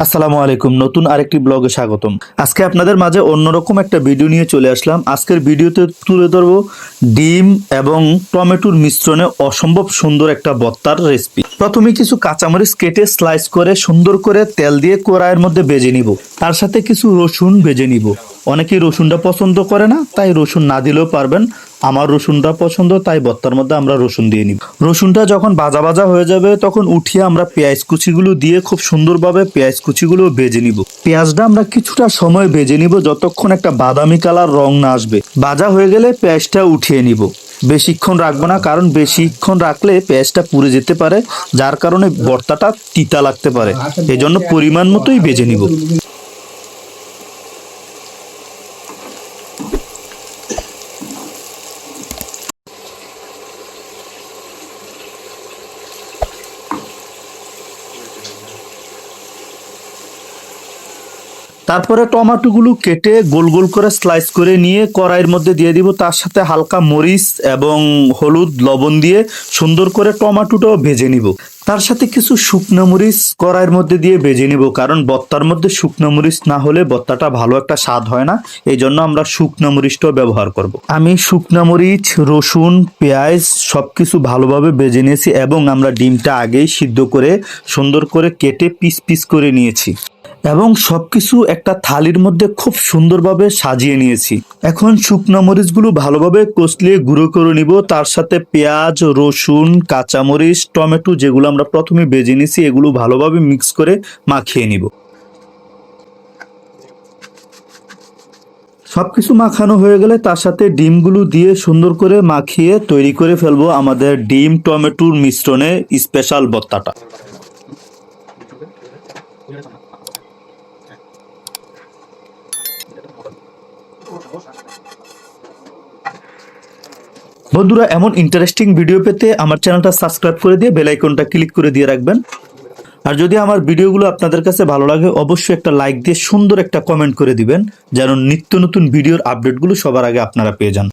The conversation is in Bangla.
আসসালামু আলাইকুম, নতুন আরেকটি ব্লগে স্বাগতম। আজকে আপনাদের মাঝে অন্যরকম একটা ভিডিও নিয়ে চলে আসলাম। আজকের ভিডিওতে তুলে ধরবো ডিম এবং টমেটোর মিশ্রণে অসম্ভব সুন্দর একটা ভর্তার রেসিপি। প্রথমে কিছু কাঁচামরিচ কেটে স্লাইস করে সুন্দর করে তেল দিয়ে কড়াইয়ের মধ্যে ভেজে নিব। তার সাথে কিছু রসুন ভেজে নিব। অনেকেই রসুনটা পছন্দ করে না, তাই রসুন না দিলেও পারবেন। আমার রসুনটা পছন্দ, তাই ভর্তার মধ্যে আমরা রসুন দিয়ে নিব। রসুনটা যখন ভাজা ভাজা হয়ে যাবে তখন উঠিয়ে আমরা পেঁয়াজ কুচিগুলো দিয়ে খুব সুন্দরভাবে পেঁয়াজ কুচিগুলো ভেজে নিব। পেঁয়াজটা আমরা কিছুটা সময় ভেজে নিব যতক্ষণ একটা বাদামি কালার রং না আসবে। ভাজা হয়ে গেলে পেঁয়াজটা উঠিয়ে নিব। বেশিক্ষণ রাখবো না, কারণ বেশিক্ষণ রাখলে পেঁয়াজটা পুড়ে যেতে পারে, যার কারণে ভর্তাটা তিতা লাগতে পারে। এই জন্য পরিমাণ মতোই ভেজে নিব। তারপরে টমেটোগুলো কেটে গোল গোল করে স্লাইস করে নিয়ে কড়াইয়ের মধ্যে দিয়ে দিব। তার সাথে হালকা মরিচ এবং হলুদ লবণ দিয়ে সুন্দর করে টমেটোটাও ভেজে নিব। তার সাথে কিছু শুকনো মরিচ কড়াইয়ের মধ্যে দিয়ে ভেজে নিব, কারণ ভর্তার মধ্যে শুকনো মরিচ না হলে ভর্তাটা ভালো একটা স্বাদ হয় না। এই জন্য আমরা শুকনো মরিচটাও ব্যবহার করব। আমি শুকনো মরিচ, রসুন, পেঁয়াজ সবকিছু ভালোভাবে ভেজে নিয়েছি এবং আমরা ডিমটা আগেই সিদ্ধ করে সুন্দর করে কেটে পিস পিস করে নিয়েছি এবং সবকিছু একটা থালির মধ্যে খুব সুন্দরভাবে সাজিয়ে নিয়েছি। এখন শুকনো মরিচগুলো ভালোভাবে কষলিয়ে গুঁড়ো করে নিব। তার সাথে পেঁয়াজ, রসুন, কাঁচামরিচ, টমেটো যেগুলো আমরা প্রথমে ভেজে নিয়েছি এগুলো ভালোভাবে মিক্স করে মাখিয়ে নিব। সবকিছু মাখানো হয়ে গেলে তার সাথে ডিমগুলো দিয়ে সুন্দর করে মাখিয়ে তৈরি করে ফেলবো আমাদের ডিম টমেটোর মিশ্রণে স্পেশাল ভর্তাটা। বন্ধুরা, এমন ইন্টারেস্টিং ভিডিও পেতে আমার চ্যানেলটা সাবস্ক্রাইব করে দিয়ে বেল আইকনটা ক্লিক করে দিয়ে রাখবেন। আর যদি আমার ভিডিওগুলো আপনাদের কাছে ভালো লাগে অবশ্যই একটা লাইক দিয়ে সুন্দর একটা কমেন্ট করে দিবেন, যেন নিত্য নতুন ভিডিওর আপডেটগুলো সবার আগে আপনারা পেয়ে যান।